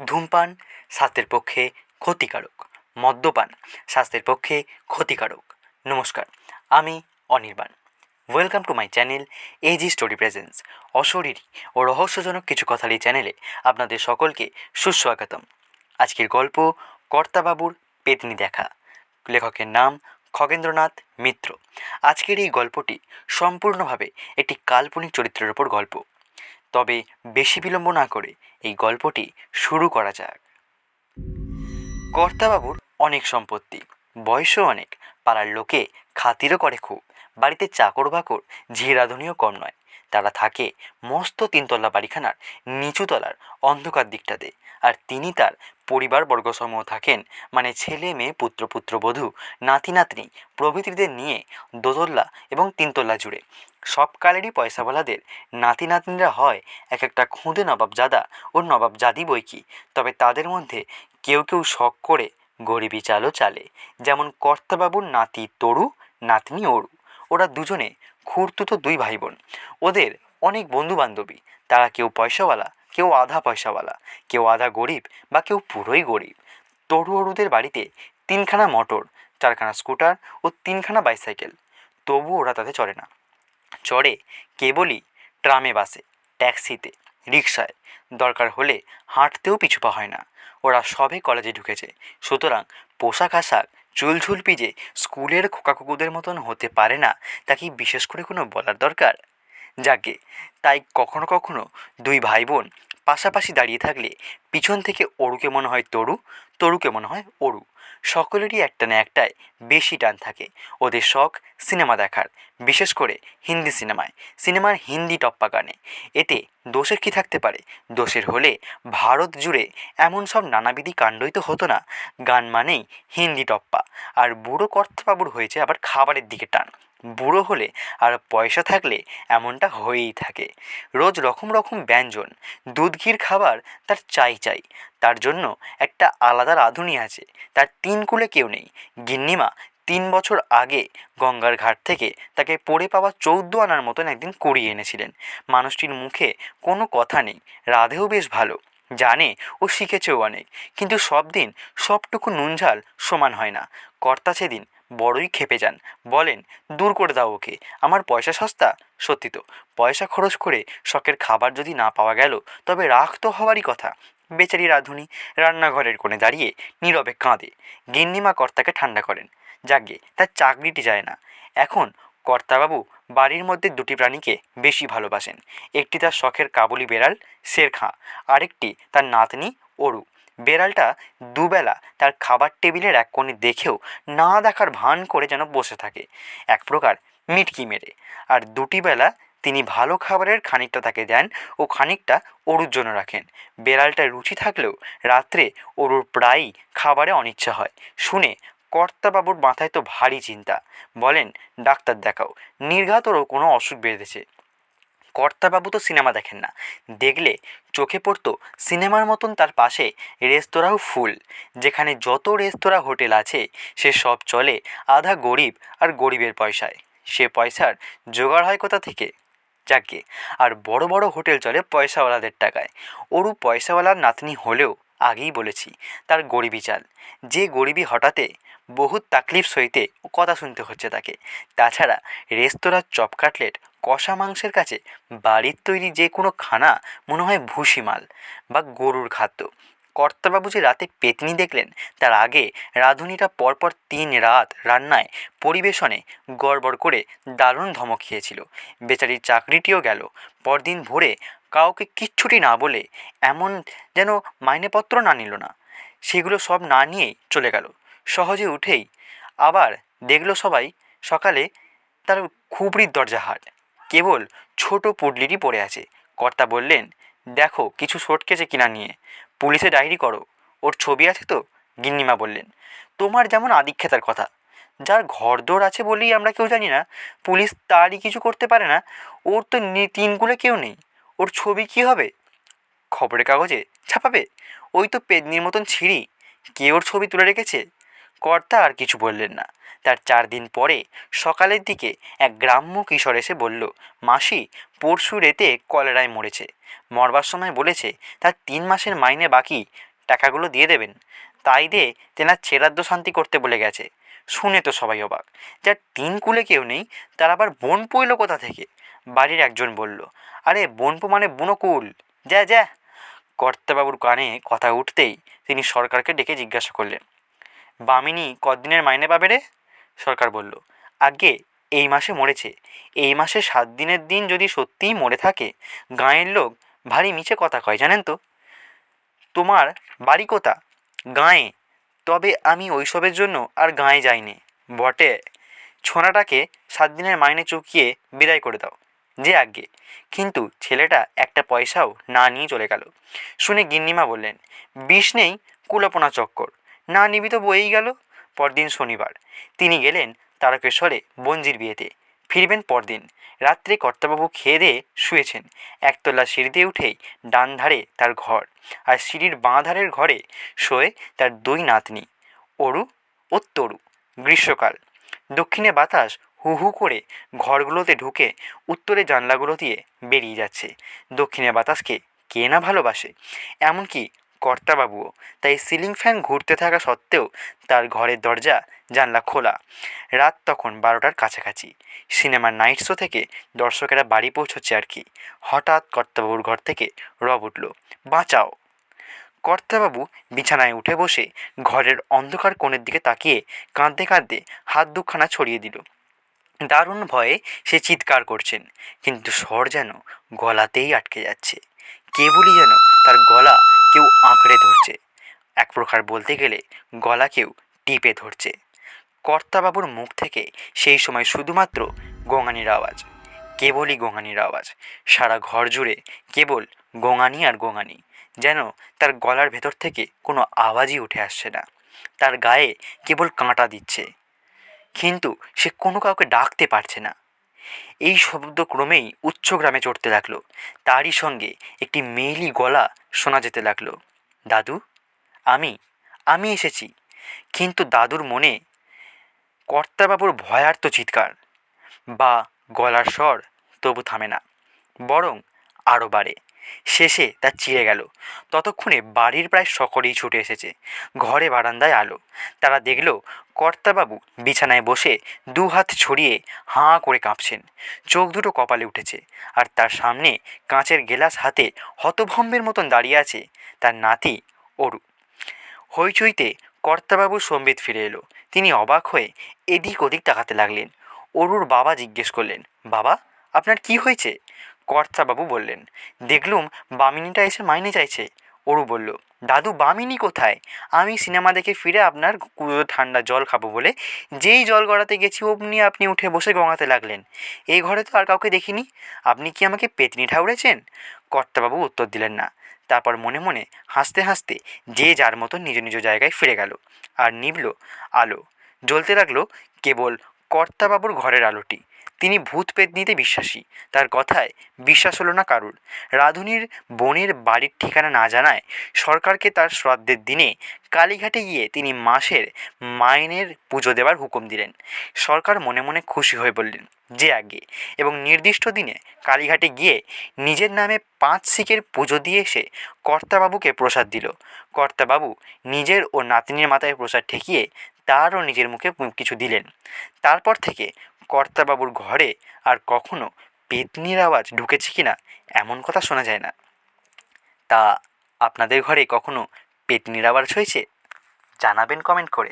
ধূমপান স্বাস্থ্যের পক্ষে ক্ষতিকারক, মদ্যপান স্বাস্থ্যের পক্ষে ক্ষতিকারক। নমস্কার, আমি Anirban. Welcome to my channel AG story presence. অশরীরী ও রহস্যজনক কিছু কথার এই চ্যানেলে আপনাদের সকলকে সুস্বাগতম। আজকের গল্প কর্তাবাবুর পেতনি দেখা। লেখকের নাম খগেন্দ্রনাথ মিত্র। আজকের এই গল্পটি সম্পূর্ণভাবে একটি কাল্পনিক চরিত্রের ওপর গল্প। তবে বেশি বিলম্ব না করে এই গল্পটি শুরু করা যাক। কর্তাবাবুর অনেক সম্পত্তি, বয়সও অনেক, পাড়ার লোকে খাতিরও করে খুব। বাড়িতে চাকর বাকর ঝিরাধুনিও কম নয়। তারা থাকে মস্ত তিনতলা বাড়িখানার নিচুতলার অন্ধকার দিকটাতে, আর তিনি তার পরিবারবর্গসমূহ থাকেন, মানে ছেলে মেয়ে পুত্র পুত্রবধূ নাতি নাতনি প্রভৃতিদের নিয়ে দোতলা এবং তিনতলা জুড়ে। সব কালেরই পয়সাওয়ালাদের নাতি নাতনিরা হয় এক একটা খুদে নবাবজাদা ও নবাবজাদি বই কি। তবে তাদের মধ্যে কেউ কেউ শখ করে গরিবি চালও চালে। যেমন কর্তাবাবুর নাতি তরু, নাতনি অরু। ওরা দুজনে খুড়তুতো দুই ভাই বোন। ওদের অনেক বন্ধু বান্ধবী। তারা কেউ পয়সাওয়ালা, কেউ আধা পয়সাওয়ালা, কেউ আধা গরিব, বা কেউ পুরোই গরিব। তরু অরুদের বাড়িতে তিনখানা মোটর, চারখানা স্কুটার ও তিনখানা বাইসাইকেল। তবু ওরা তাতে চড়ে না। চড়ে কেবলই ট্রামে, বাসে, ট্যাক্সিতে, রিকশায়। দরকার হলে হাঁটতেও পিছুপা হয় না। ওরা সবে কলেজে ঢুকেছে, সুতরাং পোশাক আশাক চুলঝুল পিজে স্কুলের খোকাকুকুদের মতন হতে পারে না। তা কি বিশেষ করে কোনো বলার দরকার? যাকে তাই কখনো কখনো দুই ভাই বোন পাশাপাশি দাঁড়িয়ে থাকলে পিছন থেকে অরুকে মনে হয় তরু, তরুকে মনে হয় অরু। সকলেরই একটা না একটায় বেশি টান থাকে। ওদের শখ সিনেমা দেখার, বিশেষ করে হিন্দি সিনেমায়। সিনেমার হিন্দি টপ্পা গানে। এতে দোষের কি থাকতে পারে? দোষের হলে ভারত জুড়ে এমন সব নানাবিধি কাণ্ডই তো হতো না। গান মানেই হিন্দি টপ্পা। আর বুড়ো কর্তাবাবুর হয়েছে আবার খাবারের দিকে টান। বুড়ো হলে আর পয়সা থাকলে এমনটা হয়েই থাকে। রোজ রকম রকম ব্যঞ্জন, দুধ ঘির খাবার তার চাই চাই। তার জন্য একটা আলাদা রাঁধুনি আছে। তার তিন কুলে কেউ নেই। গিন্নিমা 3 বছর আগে গঙ্গার ঘাট থেকে তাকে পড়ে পাওয়া 14 আনার মতন একদিন কুড়িয়ে এনেছিলেন। মানুষটির মুখে কোনো কথা নেই, রাধেও বেশ ভালো, জানে ও শিখেছেও অনেক। কিন্তু সব দিন সবটুকু নুন ঝাল সমান হয় না। কর্তা সেদিন বড়ই ক্ষেপে যান, বলেন, দূর করে দাও ওকে, আমার পয়সা সস্তা। সত্যি তো, পয়সা খরচ করে শখের খাবার যদি না পাওয়া গেল তবে রাগ তো হওয়ারই কথা। বেচারি রাঁধুনি রান্নাঘরের কোণে দাঁড়িয়ে নীরবে কাঁদে। গিন্নিমা কর্তাকে ঠান্ডা করেন। যাকগে, তার চাকরিটি যায় না। এখন কর্তাবাবু বাড়ির মধ্যে দুটি প্রাণীকে বেশি ভালোবাসেন। একটি তার শখের কাবুলি বেড়াল শের খাঁ, আরেকটি তার নাতনি অরু। বেড়ালটা দুবেলা তার খাবার টেবিলের এক কোণে দেখেও না দেখার ভান করে যেন বসে থাকে, এক প্রকার মিটকি মেরে। আর দুটি বেলা তিনি ভালো খাবারের খানিকটা তাকে দেন ও খানিকটা অরুর জন্য রাখেন। বেড়ালটার রুচি থাকলেও রাত্রে অরুর প্রায়ই খাবারে অনিচ্ছা হয়। শুনে কর্তাবাবুর মাথায় তো ভারী চিন্তা। বলেন, ডাক্তার দেখাও, নির্ঘাত ওরও কোনো অসুখ বেঁধেছে। কর্তাবাবু তো সিনেমা দেখেন না, দেখলে চোখে পড়তো সিনেমার মতন তার পাশে রেস্তোরাঁও ফুল। যেখানে যত রেস্তোরাঁ হোটেল আছে সে সব চলে আধা গরিব আর গরিবের পয়সায়। সে পয়সার জোগাড় হয় কোথা থেকে? যাকে আর বড় বড় হোটেল চলে পয়সাওয়ালাদের টাকায়। ওরু পয়সাওয়ালার নাতনি হলেও আগেই বলেছি তার গরিবি চাল। যে গরিবি হঠাতে বহুত তাকলিফ সইতে ও কথা শুনতে হচ্ছে তাকে। তাছাড়া রেস্তোরাঁর চপ কাটলেট কষা মাংসের কাছে বাড়ির তৈরি যে কোনো খানা মনে হয় ভুসিমাল বা গরুর খাদ্য। কর্তাবাবু যে রাতে পেতনি দেখলেন তার আগে রাঁধুনিটা পরপর 3 রাত রান্নায় পরিবেশনে গড়বড় করে দারুণ ধমক খেয়েছিল। বেচারির চাকরিটিও গেল। পরদিন ভোরে কাউকে কিচ্ছুটি না বলে, এমন যেন মাইনেপত্র না নিল না, সেগুলো সব না নিয়েই চলে গেল। সহজে উঠেই আবার দেখলো সবাই সকালে তার খুপড়ির দরজা হাট, কেবল ছোট পুডলিটি পড়ে আছে। কর্তা বললেন, দেখো কিছু সটকেছে কিনা নিয়ে, পুলিশে ডায়েরি করো, ওর ছবি আছে তো? গিন্নিমা বললেন, তোমার যেমন আদিক্ষেতার কথা, যার ঘরদোর আছে বলেই আমরা কেউ জানি না, পুলিশ তারই কিছু করতে পারে না। ওর তো তিনকুলে কেউ নেই, ওর ছবি কি হবে? খবরের কাগজে ছাপাবে? ওই তো পেদনির মতন ছিঁড়ি, কে ওর ছবি তুলে রেখেছে? কর্তা আর কিছু বললেন না। তার 4 দিন পরে সকালের দিকে এক গ্রাম্য কিশোর এসে বলল, মাসি পরশু রেতে কলেরায় মরেছে। মরবার সময় বলেছে তার 3 মাসের মাইনে বাকি, টাকাগুলো দিয়ে দেবেন। তাই দিয়ে তেনার ছেড়াদ্দ শান্তি করতে বলে গেছে। শুনে তো সবাই অবাক। যার তিন কুলে কেউ নেই তার আবার বোন পইল কোথা থেকে? বাড়ির একজন বলল, আরে বোনপো মানে বুনোকুল। যা যা। কর্তাবাবুর কানে কথা উঠতেই তিনি সরকারকে ডেকে জিজ্ঞাসা করলেন, বামিনী কদিনের মাইনে পাবে রে? সরকার বলল, আগে এই মাসে মরেছে। এই মাসে 7 দিনের দিন যদি সত্যিই মরে থাকে, গাঁয়ের লোক ভারী মিছে কথা কয় জানেন তো। তোমার বাড়ি কোথা? গাঁয়ে। তবে আমি ওইসবের জন্য আর গাঁয়ে যাইনি। বটে, ছোনাটাকে 7 দিনের মাইনে চুকিয়ে বিদায় করে দাও। যে আজ্ঞে। কিন্তু ছেলেটা একটা পয়সাও না নিয়ে চলে গেল। শুনে গিন্নিমা বললেন, বিষ নেই, কুলপনা চক্কর। না নিবি তো বয়েই গেল। পরদিন শনিবার। তিনি গেলেন তারকেশ্বরে বঞ্জির বিয়েতে। ফিরবেন পরদিন। রাত্রে কর্তাবাবু খেয়ে দিয়ে শুয়েছেন। একতলা সিঁড়ি দিয়ে উঠেই ডান ধারে তার ঘর, আর সিঁড়ির বাঁ ধারের ঘরে শোয়ে তার 2 নাতনি, অরু ও তরু। গ্রীষ্মকাল। দক্ষিণে বাতাস হু হু করে ঘরগুলোতে ঢুকে উত্তরে জানলাগুলো দিয়ে বেরিয়ে যাচ্ছে। দক্ষিণে বাতাসকে কে না ভালোবাসে, এমনকি কর্তাবাবুও। তাই সিলিং ফ্যান ঘুরতে থাকা সত্ত্বেও তার ঘরের দরজা জানলা খোলা। রাত তখন 12টার কাছাকাছি। সিনেমার নাইট শো থেকে দর্শকেরা বাড়ি পৌঁছচ্ছে আর কি। হঠাৎ কর্তাবাবুর ঘর থেকে রব উঠল, বাঁচাও। কর্তাবাবু বিছানায় উঠে বসে ঘরের অন্ধকার কোণের দিকে তাকিয়ে কাঁদতে কাঁদতে হাত দুখানা ছড়িয়ে দিল। দারুণ ভয়ে সে চিৎকার করছেন, কিন্তু স্বর যেন গলাতেই আটকে যাচ্ছে। কেবলই যেন তার গলা কেউ আঁকড়ে ধরছে। এক প্রকার বলতে গেলে গলা কেউ টিপে ধরছে। কর্তাবাবুর মুখ থেকে সেই সময় শুধুমাত্র গোঙানির আওয়াজ, কেবলই গোঙানির আওয়াজ। সারা ঘর জুড়ে কেবল গোঙানি আর গোঙানি। যেন তার গলার ভেতর থেকে কোনো আওয়াজই উঠে আসছে না। তার গায়ে কেবল কাঁটা দিচ্ছে, কিন্তু সে কোনো কাউকে ডাকতে পারছে না। এই শব্দ ক্রমেই উচ্চগ্রামে চড়তে লাগলো। তারই সঙ্গে একটি মেয়েলি গলা শোনা যেতে লাগলো, দাদু, আমি আমি এসেছি। কিন্তু দাদুর মনে কর্তাবাবুর ভয়ার্ত চিৎকার বা গলার স্বর তবু থামে না, বরং আরও বাড়ে। শেষে তা চিড়ে গেল। ততক্ষণে বাড়ির প্রায় সকলেই ছুটে এসেছে। ঘরে বারান্দায় আলো। তারা দেখল কর্তাবাবু বিছানায় বসে 2 হাত ছড়িয়ে হাঁ করে কাঁপছেন। চোখ দুটো কপালে উঠেছে। আর তার সামনে কাঁচের গেলাস হাতে হতভম্বের মতন দাঁড়িয়ে আছে তার নাতি অরু। হইচইতে কর্তাবাবুর সম্বিত ফিরে এলো। তিনি অবাক হয়ে এদিক ওদিক তাকাতে লাগলেন। অরুর বাবা জিজ্ঞেস করলেন, বাবা, আপনার কি হয়েছে? কর্তাবাবু বললেন, দেখলুম বামিনীটা এসে মাইনে চাইছে। অরু বলল, দাদু, বামিনী কোথায়? আমি সিনেমা দেখে ফিরে আপনার কুয়ো ঠান্ডা জল খাবো বলে যেই জল গড়াতে গেছি অমনি আপনি উঠে বসে গঙাতে লাগলেন। এই ঘরে তো আর কাউকে দেখিনি। আপনি কি আমাকে পেতনি ঠাউরেছেন? কর্তাবাবু উত্তর দিলেন না। তারপর মনে মনে হাসতে হাসতে যে যার মতো নিজ নিজ জায়গায় ফিরে গেল। আর নিভল আলো। জ্বলতে লাগলো কেবল কর্তাবাবুর ঘরের আলোটি। তিনি ভূত পেতনিতে বিশ্বাসী। তার কথায় বিশ্বাস হলো না কারুর। রাঁধুনির বোনের বাড়ির ঠিকানা না জানায় সরকারকে তার শ্রাদ্ধের দিনে কালীঘাটে গিয়ে তিনি মাসের মাইনের পুজো দেওয়ার হুকুম দিলেন। সরকার মনে মনে খুশি হয়ে বললেন, যে আগে, এবং নির্দিষ্ট দিনে কালীঘাটে গিয়ে নিজের নামে 5 শিকের পুজো দিয়ে এসে কর্তাবাবুকে প্রসাদ দিল। কর্তাবাবু নিজের ও নাতনির মাথায় প্রসাদ ঠেকিয়ে তারও নিজের মুখে কিছু দিলেন। তারপর থেকে কর্তাবাবুর ঘরে আর কখনো পেতনির আওয়াজ ঢুকেছে কিনা এমন কথা শোনা যায় না। তা আপনাদের ঘরে কখনো পেতনির আওয়াজ হয়েছে? জানাবেন কমেন্ট করে।